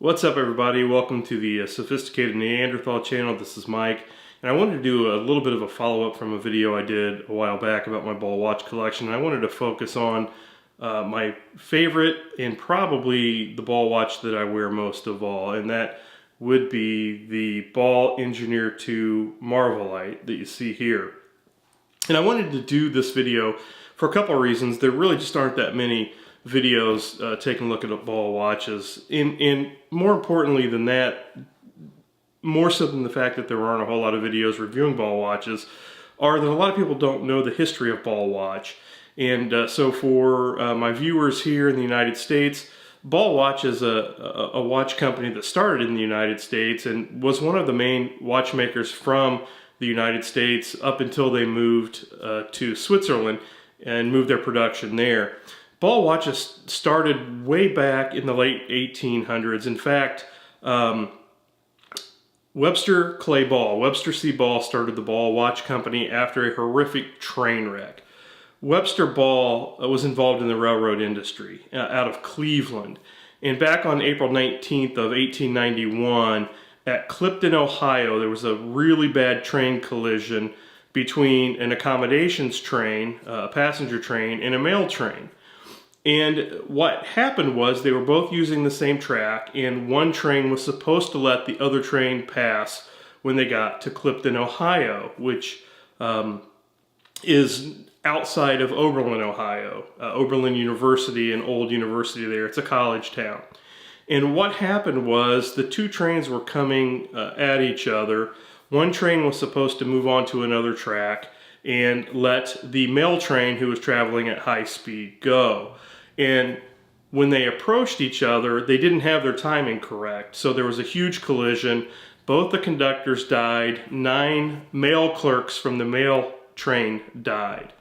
What's up, everybody? Welcome to the Sophisticated Neanderthal channel. This is Mike, and I wanted to do a little bit of a follow-up from a video I did a while back about my ball watch collection. I wanted to focus on my favorite and probably the ball watch that I wear most of all, and that would be the Ball Engineer II Marvelight that you see here. And I wanted to do this video for a couple of reasons. There really just aren't that many videos taking a look at ball watches. And more importantly than that, more so than the fact that there aren't a whole lot of videos reviewing ball watches, are that a lot of people don't know the history of ball watch. And so for my viewers here in the United States, Ball Watch is a watch company that started in the United States and was one of the main watchmakers from the United States up until they moved to Switzerland and moved their production there. Ball watches started way back in the late 1800s. In fact, Webster C. Ball started the Ball Watch Company after a horrific train wreck. Webster Ball was involved in the railroad industry out of Cleveland. And back on April 19th of 1891 at Clifton, Ohio, there was a really bad train collision between an accommodations train, a passenger train, and a mail train. And what happened was they were both using the same track, and one train was supposed to let the other train pass when they got to Clifton, Ohio, which is outside of Oberlin, Ohio. Oberlin University, an old university there. It's a college town. And what happened was the two trains were coming at each other. One train was supposed to move on to another track and let the mail train, who was traveling at high speed, go. And when they approached each other, they didn't have their timing correct. So there was a huge collision. Both the conductors died. 9 mail clerks from the mail train died.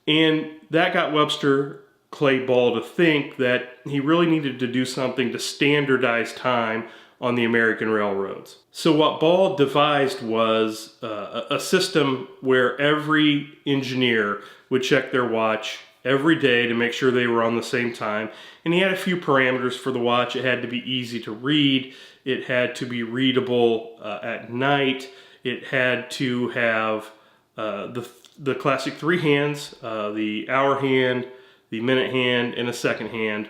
And that got Webster Clay Ball to think that he really needed to do something to standardize time on the American railroads. So what Ball devised was a system where every engineer would check their watch every day to make sure they were on the same time. And he had a few parameters for the watch. It had to be easy to read. It had to be readable at night. It had to have the classic 3 hands, the hour hand, the minute hand, and a second hand.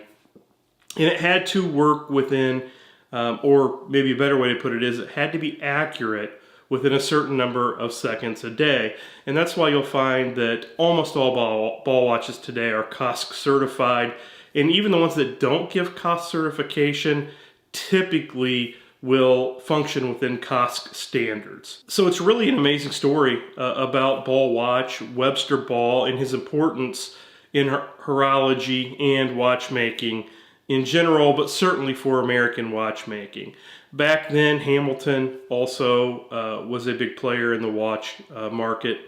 And it had to work within, or maybe a better way to put it is, it had to be accurate within a certain number of seconds a day. And that's why you'll find that almost all ball watches today are COSC certified. And even the ones that don't give COSC certification typically will function within COSC standards. So it's really an amazing story about Ball Watch, Webster Ball, and his importance in horology and watchmaking in general, but certainly for American watchmaking. Back then, Hamilton also was a big player in the watch market.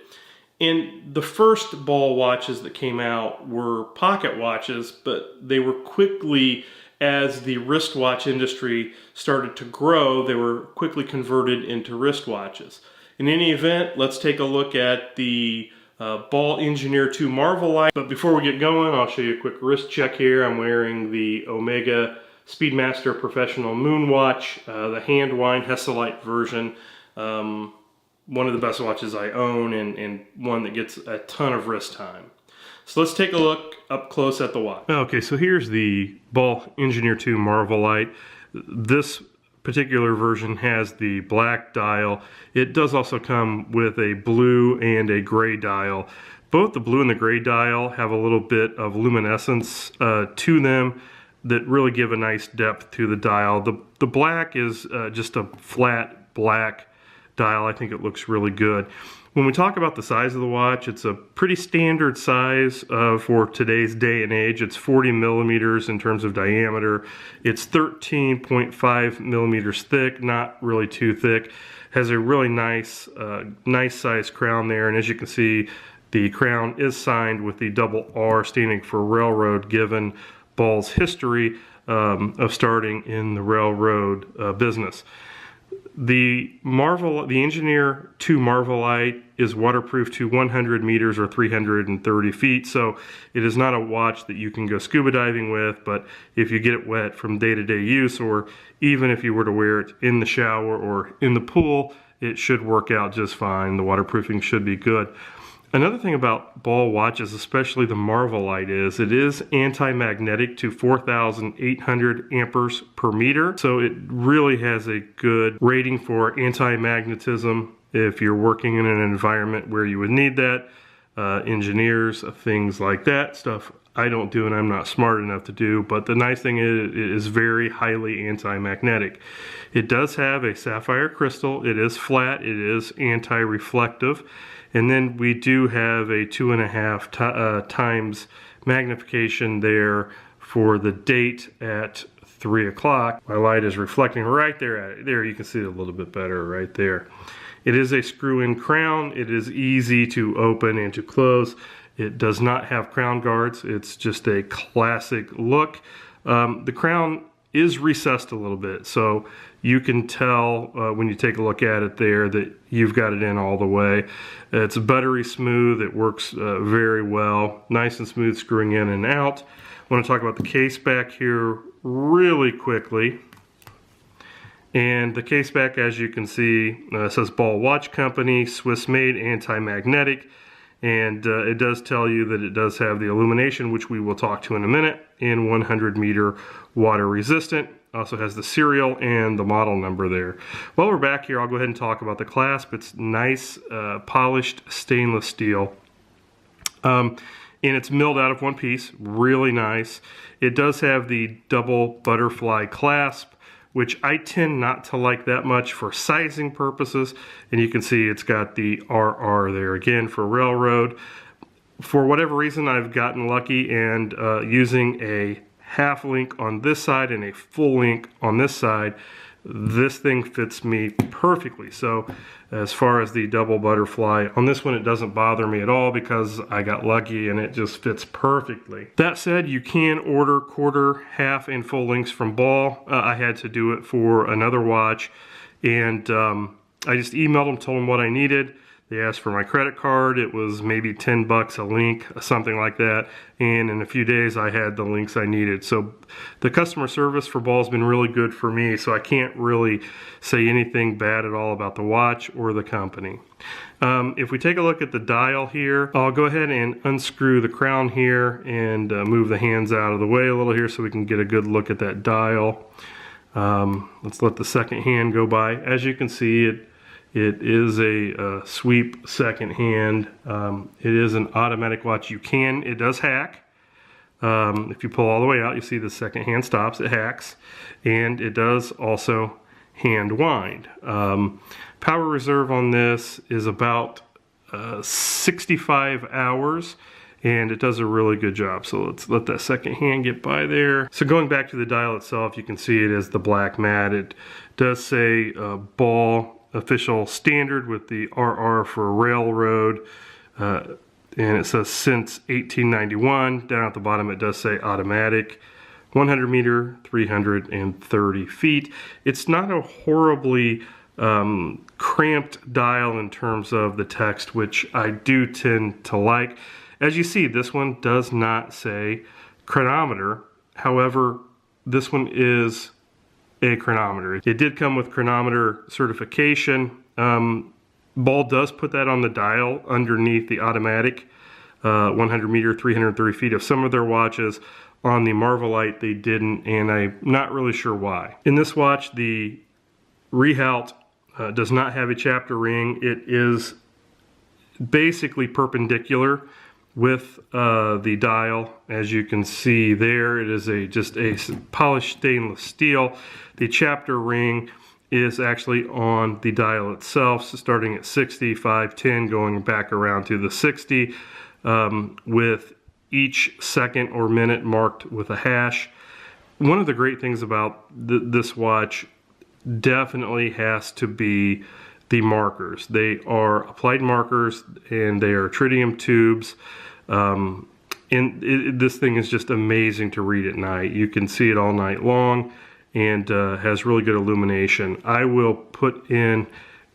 And the first ball watches that came out were pocket watches, but they were quickly, as the wristwatch industry started to grow, they were quickly converted into wristwatches. In any event, let's take a look at the Ball Engineer II Marvelight. But before we get going, I'll show you a quick wrist check here. I'm wearing the Omega Speedmaster Professional Moon Watch, the hand wind Hesselite version. One of the best watches I own, and one that gets a ton of wrist time. So let's take a look up close at the watch. Okay, so here's the Ball Engineer II Marvelight. This particular version has the black dial. It does also come with a blue and a gray dial. Both the blue and the gray dial have a little bit of luminescence to them that really give a nice depth to the dial. The black is just a flat black dial. I think it looks really good. When we talk about the size of the watch, it's a pretty standard size for today's day and age. It's 40 millimeters in terms of diameter. It's 13.5 millimeters thick, not really too thick. Has a really nice size crown there, and as you can see, the crown is signed with the double R standing for railroad, given Ball's history of starting in the railroad business. The Engineer 2 Marvelight is waterproof to 100 meters or 330 feet, so it is not a watch that you can go scuba diving with, but if you get it wet from day-to-day use, or even if you were to wear it in the shower or in the pool, it should work out just fine. The waterproofing should be good. Another thing about ball watches, especially the Marvelight, is it is anti-magnetic to 4,800 amperes per meter. So it really has a good rating for anti-magnetism if you're working in an environment where you would need that. Engineers, things like that, stuff I don't do and I'm not smart enough to do, but the nice thing is it is very highly anti-magnetic. It does have a sapphire crystal, it is flat, it is anti-reflective, and then we do have a 2.5 times magnification there for the date at 3 o'clock. My light is reflecting right there at it. There you can see it a little bit better right there. It is a screw-in crown. It is easy to open and to close. It does not have crown guards. It's just a classic look. The crown is recessed a little bit, so you can tell when you take a look at it there that you've got it in all the way. It's buttery smooth. It works very well. Nice and smooth screwing in and out. I want to talk about the case back here really quickly. And the case back, as you can see, says Ball Watch Company, Swiss made, anti-magnetic. And it does tell you that it does have the illumination, which we will talk to in a minute, and 100 meter water resistant. Also has the serial and the model number there. While we're back here, I'll go ahead and talk about the clasp. It's nice polished stainless steel. And it's milled out of one piece, really nice. It does have the double butterfly clasp, which I tend not to like that much for sizing purposes. And you can see it's got the RR there again for railroad. For whatever reason, I've gotten lucky and using a half link on this side and a full link on this side, this thing fits me perfectly. So as far as the double butterfly, on this one it doesn't bother me at all because I got lucky and it just fits perfectly. That said, you can order quarter, half, and full links from Ball. I had to do it for another watch, and I just emailed them, told them what I needed. They asked for my credit card. It was maybe 10 bucks a link, something like that. And in a few days, I had the links I needed. So the customer service for Ball has been really good for me. So I can't really say anything bad at all about the watch or the company. If we take a look at the dial here, I'll go ahead and unscrew the crown here and move the hands out of the way a little here so we can get a good look at that dial. Let's let the second hand go by. As you can see, it is a sweep second hand. It is an automatic watch. It does hack. If you pull all the way out, you see the second hand stops, it hacks. And it does also hand wind. Power reserve on this is about 65 hours. And it does a really good job. So let's let that second hand get by there. So going back to the dial itself, you can see it as the black mat. It does say Ball official standard with the RR for railroad, and it says since 1891. Down at the bottom it does say automatic, 100 meter, 330 feet. It's not a horribly cramped dial in terms of the text, which I do tend to like. As you see, this one does not say chronometer. However, this one is a chronometer. It did come with chronometer certification. Ball does put that on the dial underneath the automatic 100 meter, 330 feet of some of their watches. On the Marvelight they didn't, and I'm not really sure why. In this watch, the Rehaut does not have a chapter ring. It is basically perpendicular with the dial. As you can see there, it is just a polished stainless steel. The chapter ring is actually on the dial itself, so starting at 60, 5, 10, going back around to the 60, with each second or minute marked with a hash. One of the great things about this watch definitely has to be the markers. They are applied markers and they are tritium tubes. This thing is just amazing to read at night. You can see it all night long. and has really good illumination. I will put in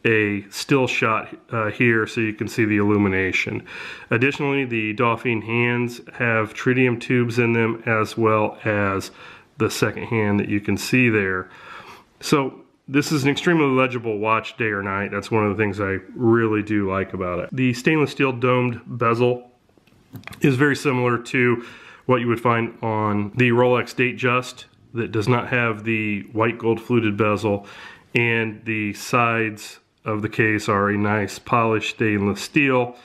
a still shot here so you can see the illumination. Additionally, the Dauphine hands have tritium tubes in them, as well as the second hand that you can see there. So this is an extremely legible watch day or night. That's one of the things I really do like about it. The stainless steel domed bezel is very similar to what you would find on the Rolex Datejust that does not have the white gold fluted bezel, and the sides of the case are a nice polished stainless steel,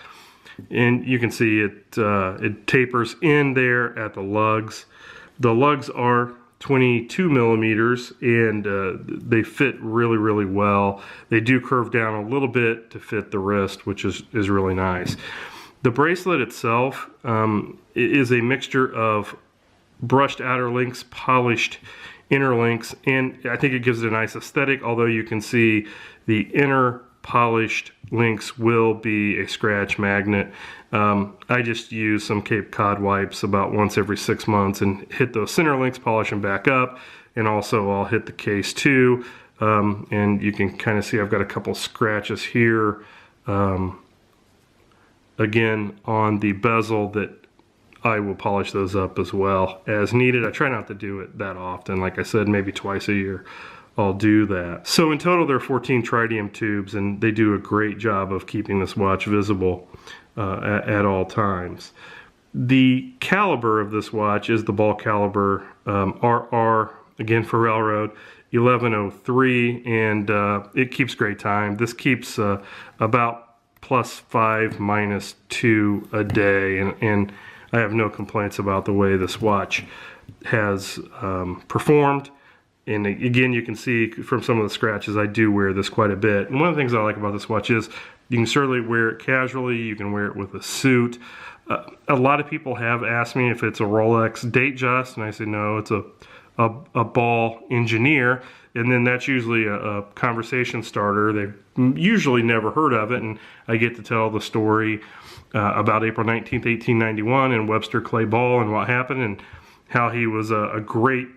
and you can see it it tapers in there at the lugs. The lugs are 22 millimeters, and they fit really well. They do curve down a little bit to fit the wrist, which is really nice. The bracelet itself is a mixture of brushed outer links, polished inner links, and I think it gives it a nice aesthetic, although you can see the inner polished links will be a scratch magnet. I just use some Cape Cod wipes about once every 6 months and hit those center links, polish them back up, and also I'll hit the case too. And you can kind of see I've got a couple scratches here again on the bezel that I will polish those up as well as needed. I try not to do it that often. Like I said, maybe twice a year I'll do that. So in total there are 14 tritium tubes, and they do a great job of keeping this watch visible at all times. The caliber of this watch is the ball caliber RR, again for railroad, 1103, and it keeps great time. This keeps about +5, -2 a day, and I have no complaints about the way this watch has performed. And again, you can see from some of the scratches, I do wear this quite a bit. And one of the things I like about this watch is you can certainly wear it casually, you can wear it with a suit. A lot of people have asked me if it's a Rolex Datejust, and I say no, it's a ball engineer. And then that's usually a conversation starter. They've usually never heard of it, and I get to tell the story about April 19th, 1891, and Webster Clay Ball and what happened, and how he was a great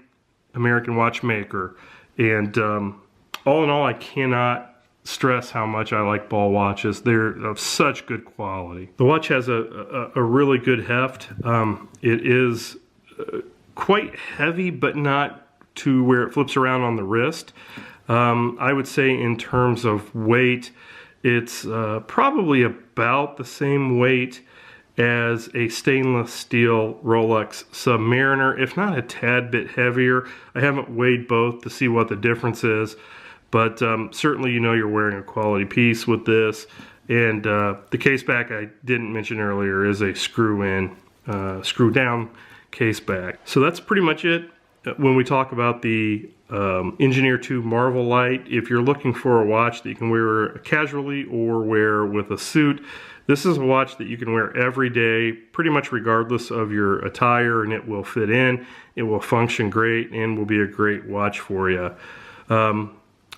American watchmaker. And all in all, I cannot stress how much I like Ball watches. They're of such good quality. The watch has a really good heft. It is quite heavy, but not to where it flips around on the wrist. I would say in terms of weight, it's probably about the same weight as a stainless steel Rolex Submariner, if not a tad bit heavier. I haven't weighed both to see what the difference is, but certainly you know you're wearing a quality piece with this. And the case back I didn't mention earlier is a screw-in, screw-down case back. So that's pretty much it. When we talk about the Engineer 2 Marvelight, if you're looking for a watch that you can wear casually or wear with a suit, this is a watch that you can wear every day, pretty much regardless of your attire, and it will fit in, it will function great, and will be a great watch for you.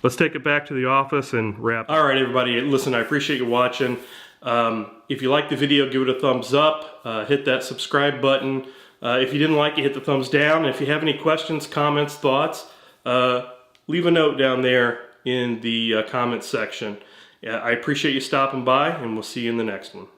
Let's take it back to the office and wrap. All right, everybody, listen, I appreciate you watching. If you like the video, give it a thumbs up, hit that subscribe button. If you didn't like it, hit the thumbs down. If you have any questions, comments, thoughts, leave a note down there in the comments section. I appreciate you stopping by, and we'll see you in the next one.